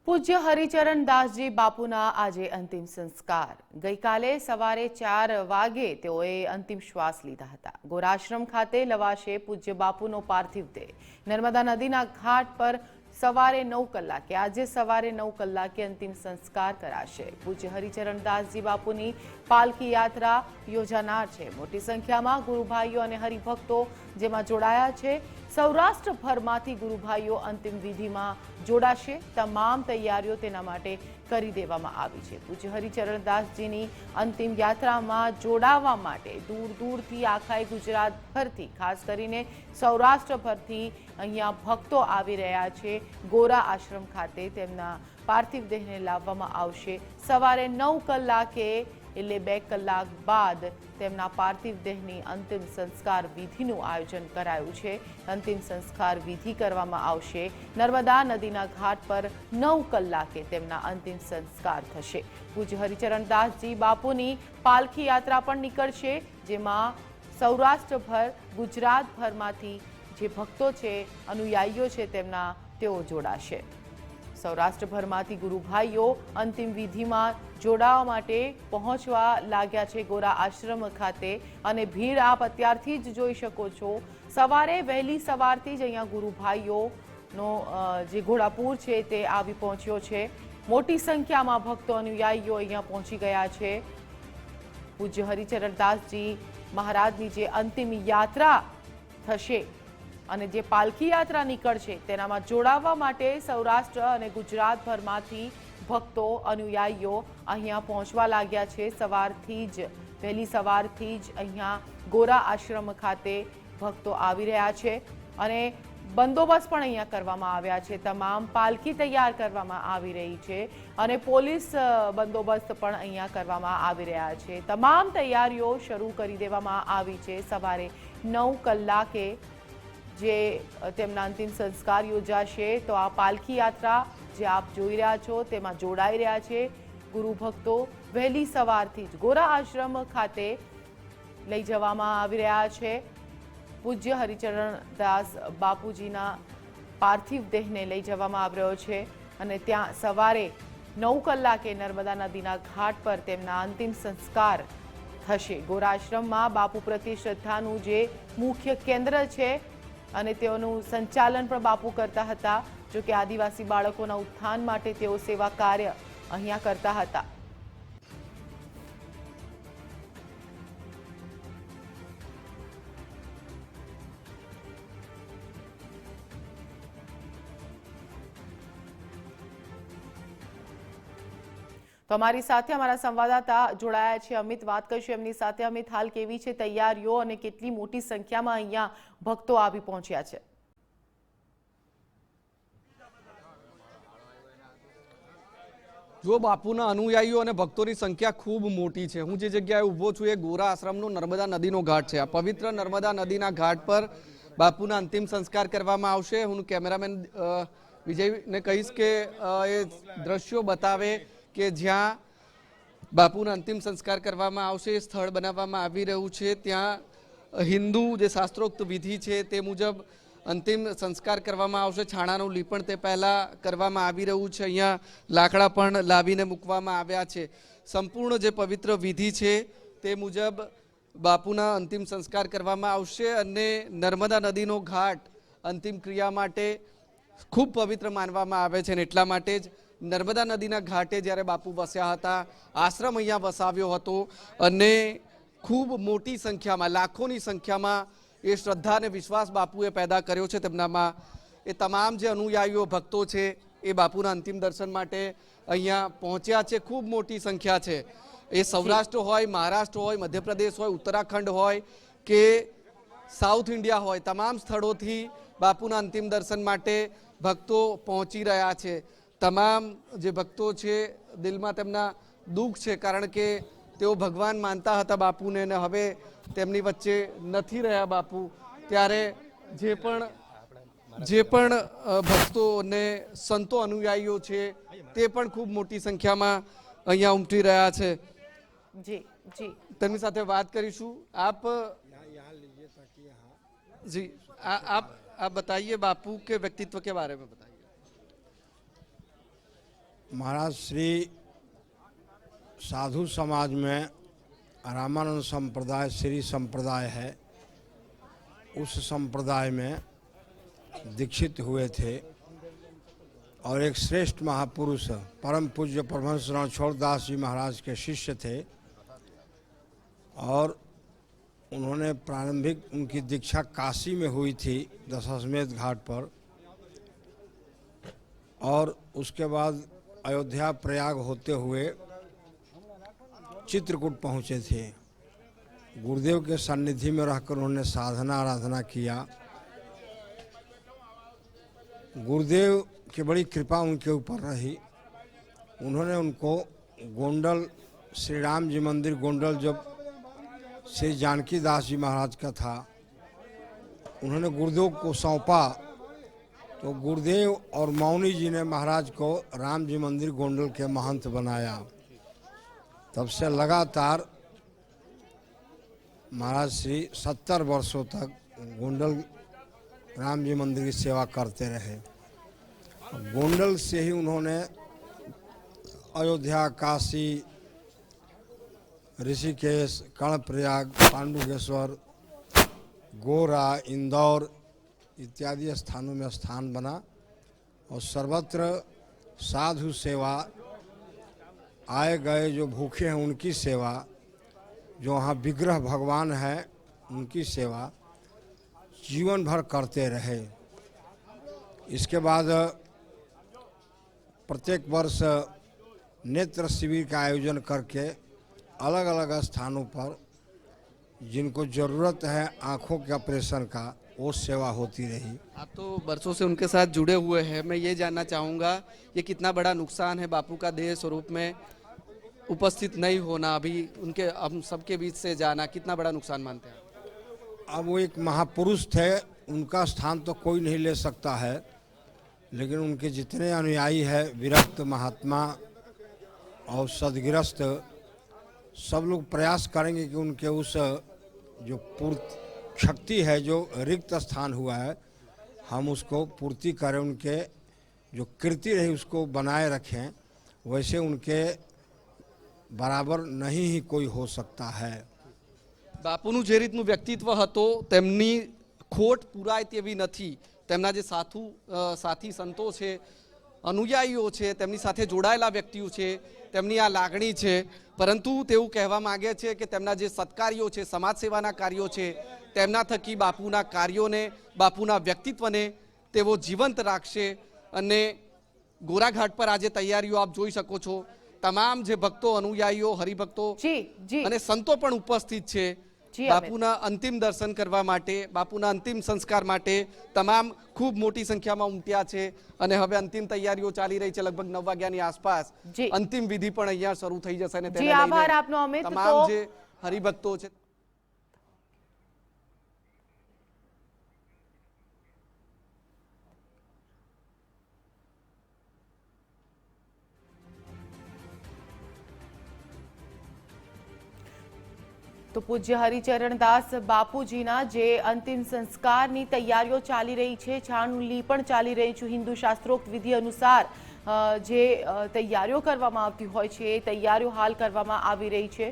પૂજ્ય હરિચરણ દાસજી બાપુના આજે અંતિમ સંસ્કાર ગઈકાલે સવારે 4 વાગે તેઓએ અંતિમ શ્વાસ લીધા હતા। ગોરાશ્રમ ખાતે લવાશે પૂજ્ય બાપુનો પાર્થિવ દેહ। નર્મદા નદીના ઘાટ પર સવારે 9 કલાકે આજે સવારે 9 કલાકે અંતિમ સંસ્કાર કરાશે। પૂજ્ય હરિચરણ દાસજી બાપુની પાલકી યાત્રા યોજાનાર છે। મોટી સંખ્યામાં ગુરુભાઈઓ અને હરિભક્તો જેમાં જોડાયા છે। સૌરાષ્ટ્રભરમાંથી ગુરુભાઈઓ અંતિમ વિધિમાં જોડાશે। તમામ તૈયારીઓ તેના માટે કરી દેવામાં આવી છે। પૂજ્ય હરિચરણ દાસજીની અંતિમ યાત્રામાં જોડાવા માટે દૂર દૂરથી આખા ગુજરાતભરથી ખાસ કરીને સૌરાષ્ટ્રભરથી અહીંયા ભક્તો આવી રહ્યા છે। ગોરા આશ્રમ ખાતે તેમના પાર્થિવ દેહને લાવવામાં આવશે। સવારે 9 કલાકે એટલે 2 કલાક બાદ તેમના પાર્થિવ દેહની અંતિમ સંસ્કાર વિધિનું આયોજન કરાયું છે। અંતિમ સંસ્કાર વિધિ કરવામાં આવશે। નર્મદા નદીના ઘાટ પર 9 કલાકે તેમના અંતિમ સંસ્કાર થશે। પૂજ્ય હરિચરણ દાસજી બાપુની પાલખી યાત્રા પણ નીકળશે, જેમાં સૌરાષ્ટ્રભર ગુજરાતભરમાંથી જે ભક્તો છે, અનુયાયીઓ છે, તેમના તેઓ જોડાશે। સૌરાષ્ટ્રભરમાંથી ગુરુભાઈઓ અંતિમ વિધિમાં જોડાવા માટે પહોંચવા લાગ્યા છે ગોરા આશ્રમ ખાતે અને ભીડ આપ અત્યારથી જ જોઈ શકો છો। સવારે વહેલી સવારથી જ અહીંયા ગુરુભાઈઓનો જે ઘોડાપુર છે તે આવી પહોંચ્યો છે। મોટી સંખ્યામાં ભક્તો અનુયાયીઓ અહીંયા પહોંચી ગયા છે। પૂજ્ય હરિચરણ દાસજી મહારાજની જે અંતિમ યાત્રા થશે અને જે પાલખી યાત્રા નીકળશે તેનામાં જોડાવા માટે સૌરાષ્ટ્ર અને ગુજરાતભરમાંથી ભક્તો અનુયાયીઓ અહીંયા પહોંચવા લાગ્યા છે। સવારથી જ વહેલી સવારથી જ અહીંયા ગોરા આશ્રમ ખાતે ભક્તો આવી રહ્યા છે અને બંદોબસ્ત પણ અહીંયા કરવામાં આવ્યા છે। તમામ પાલખી તૈયાર કરવામાં આવી રહી છે અને પોલીસ બંદોબસ્ત પણ અહીંયા કરવામાં આવી રહ્યા છે। તમામ તૈયારીઓ શરૂ કરી દેવામાં આવી છે। સવારે 9 કલાકે જે તેમના અંતિમ સંસ્કાર યોજાશે તો આ પાલખી યાત્રા જે આપ જોઈ રહ્યા છો તેમાં જોડાઈ રહ્યા છે ગુરુ ભક્તો। વહેલી સવારથી જ ગોરા આશ્રમ ખાતે લઈ જવામાં આવી રહ્યા છે। પૂજ્ય હરિચરણ દાસ બાપુજીના પાર્થિવ દેહને લઈ જવામાં આવી રહ્યો છે અને ત્યાં સવારે 9 કલાકે નર્મદા નદીના ઘાટ પર તેમના અંતિમ સંસ્કાર થશે। ગોરા આશ્રમમાં બાપુ પ્રત્યે શ્રદ્ધાનું જે મુખ્ય કેન્દ્ર છે અને તેઓનું સંચાલન પણ બાપુ કરતા હતા। જો કે આદિવાસી બાળકોના ઉત્થાન માટે તેઓ સેવા કાર્ય અહીંયા કરતા હતા। તો અમારી સાથે અમારા સંવાદદાતા જોડાયા છે અમિત, વાત કરશું એમની સાથે। અમિત, હાલ કેવી છે તૈયારીઓ અને કેટલી મોટી સંખ્યામાં અહીંયા ભક્તો આવી પહોંચ્યા છે? જો બાપુના અનુયાયીઓ અને ભક્તોની સંખ્યા ખૂબ મોટી છે। હું જે જગ્યાએ ઊભો છું એ ગોરા આશ્રમનો નર્મદા નદીનો ઘાટ છે। આ પવિત્ર નર્મદા નદીના ઘાટ પર બાપુના અંતિમ સંસ્કાર કરવામાં આવશે। હું કેમેરામેન વિજયને કહીશ કે એ દ્રશ્યો બતાવે કે જ્યાં બાપુના અંતિમ સંસ્કાર કરવામાં આવશે। સ્થળ બનાવવામાં આવી રહ્યું છે। ત્યાં હિન્દુ જે શાસ્ત્રોક્ત વિધિ છે તે મુજબ અંતિમ સંસ્કાર કરવામાં આવશે। છાણાનું લીપણ તે પહેલાં કરવામાં આવી રહ્યું છે। અહીંયા લાકડા પણ લાવીને મૂકવામાં આવ્યા છે। સંપૂર્ણ જે પવિત્ર વિધિ છે તે મુજબ બાપુના અંતિમ સંસ્કાર કરવામાં આવશે અને નર્મદા નદીનો ઘાટ અંતિમ ક્રિયા માટે ખૂબ પવિત્ર માનવામાં આવે છે અને એટલા માટે જ નર્મદા નદીના ઘાટે જ્યારે બાપુ વસ્યા હતા, આશ્રમ અહીંયા વસાવ્યો હતો અને ખૂબ મોટી સંખ્યામાં લાખોની સંખ્યામાં એ શ્રદ્ધા અને વિશ્વાસ બાપુએ पैदा કર્યો છે તેમનામાં। એ તમામ જે અનુયાયીઓ ભક્તો છે એ બાપુના અંતિમ દર્શન માટે અહીંયા પહોંચ્યા છે। ખૂબ મોટી સંખ્યા છે। એ સૌરાષ્ટ્ર હોય, મહારાષ્ટ્ર હોય, મધ્યપ્રદેશ હોય, ઉત્તરાખંડ હોય કે સાઉથ ઇન્ડિયા હોય, તમામ સ્થળોથી બાપુના અંતિમ દર્શન માટે ભક્તો પહોંચી રહ્યા છે। તમામ જે ભક્તો છે દિલમાં તેમના દુઃખ છે, કારણ કે તેઓ ભગવાન માનતા હતા બાપુને અને હવે તેમની વચ્ચે નથી રહ્યા બાપુ। ત્યારે જે પણ ભક્તો અને સંતો અનુયાયીઓ છે તે પણ ખૂબ મોટી સંખ્યામાં અહીંયા ઉમટી રહ્યા છે। જી જી, તેમની સાથે વાત કરીશું। આપ जी आप बताइए बापू के व्यक्तित्व के बारे में बताइए। महाराज श्री साधु समाज में रामानंद संप्रदाय श्री संप्रदाय है, उस संप्रदाय में दीक्षित हुए थे और एक श्रेष्ठ महापुरुष परम पूज्य परमहंस रणछोड़ दास जी महाराज के शिष्य थे और उन्होंने प्रारंभिक उनकी दीक्षा काशी में हुई थी दशाश्वमेध घाट पर, और उसके बाद अयोध्या प्रयाग होते हुए चित्रकूट पहुँचे थे। गुरुदेव के सानिध्य में रहकर उन्होंने साधना आराधना किया। गुरुदेव की बड़ी कृपा उनके ऊपर रही। उन्होंने उनको गोंडल श्री राम जी मंदिर गोंडल जब श्री जानकी दास जी महाराज का था, उन्होंने गुरुदेव को सौंपा, तो गुरुदेव और मौनी जी ने महाराज को राम जी मंदिर गोंडल के महंत बनाया। तब से लगातार महाराज श्री 70 वर्षों तक गोंडल राम जी मंदिर की सेवा करते रहे। गोंडल से ही उन्होंने अयोध्या, काशी, ऋषिकेश, कर्णप्रयाग, पांडुकेश्वर, गोरा, इंदौर इत्यादि स्थानों में स्थान बना और सर्वत्र साधु सेवा, आए गए जो भूखे हैं उनकी सेवा, जो वहाँ विग्रह भगवान है उनकी सेवा जीवन भर करते रहे। इसके बाद प्रत्येक वर्ष नेत्र शिविर का आयोजन करके अलग अलग स्थानों पर जिनको ज़रूरत है आँखों के ऑपरेशन का, वो सेवा होती रही। आप तो बरसों से उनके साथ जुड़े हुए हैं, मैं ये जानना चाहूँगा ये कितना बड़ा नुकसान है बापू का देह स्वरूप में उपस्थित नहीं होना, अभी उनके हम सबके बीच से जाना, कितना बड़ा नुकसान मानते हैं? अब वो एक महापुरुष थे, उनका स्थान तो कोई नहीं ले सकता है, लेकिन उनके जितने अनुयायी है, विरक्त महात्मा और सदगृहस्थ, सब लोग प्रयास करेंगे कि उनके उस जो पूर्ति शक्ति है, जो रिक्त स्थान हुआ है, हम उसको पूर्ति करें, उनके जो कृति रही उसको बनाए रखें। वैसे उनके बराबर नहीं ही कोई हो सकता है। બાપુનું જે રીતનું વ્યક્તિત્વ હતો તેમની ખોટ પૂરાય તેવી નથી। તેમના જે સાથી સંતો છે, અનુયાયીઓ છે, તેમની સાથે જોડાયેલા વ્યક્તિઓ છે, તેમની આ લાગણી છે, પરંતુ તેવું કહેવા માગે છે કે તેમના જે સત્કાર્યો છે, સમાજ સેવાના કાર્યો છે, તેમના થકી બાપુના કાર્યોને, બાપુના વ્યક્તિત્વને તેઓ જીવંત રાખશે। અને ગોરાઘાટ પર આજે તૈયારીઓ આપ જોઈ શકો છો, તમામ જે ભક્તો, અનુયાયીઓ, હરિભક્તો અને સંતો પણ ઉપસ્થિત છે બાપુના અંતિમ દર્શન કરવા માટે, બાપુના અંતિમ સંસ્કાર માટે તમામ ખૂબ મોટી સંખ્યામાં ઉમટ્યા છે અને હવે અંતિમ તૈયારીઓ ચાલી રહી છે। લગભગ 9 વાગ્યાની આસપાસ અંતિમ વિધિ પણ અહીંયા શરૂ થઈ જશે અને તેને લઈને તમામ જે હરિભક્તો છે। તો પૂજ્ય હરિચરણદાસ બાપુજીના જે અંતિમ સંસ્કારની તૈયારીઓ ચાલી રહી છે, છાણું લીપણ ચાલી રહી છે, હિન્દુ શાસ્ત્રોક્ત વિધિ અનુસાર જે તૈયારીઓ કરવામાં આવતી હોય છે એ તૈયારીઓ હાલ કરવામાં આવી રહી છે।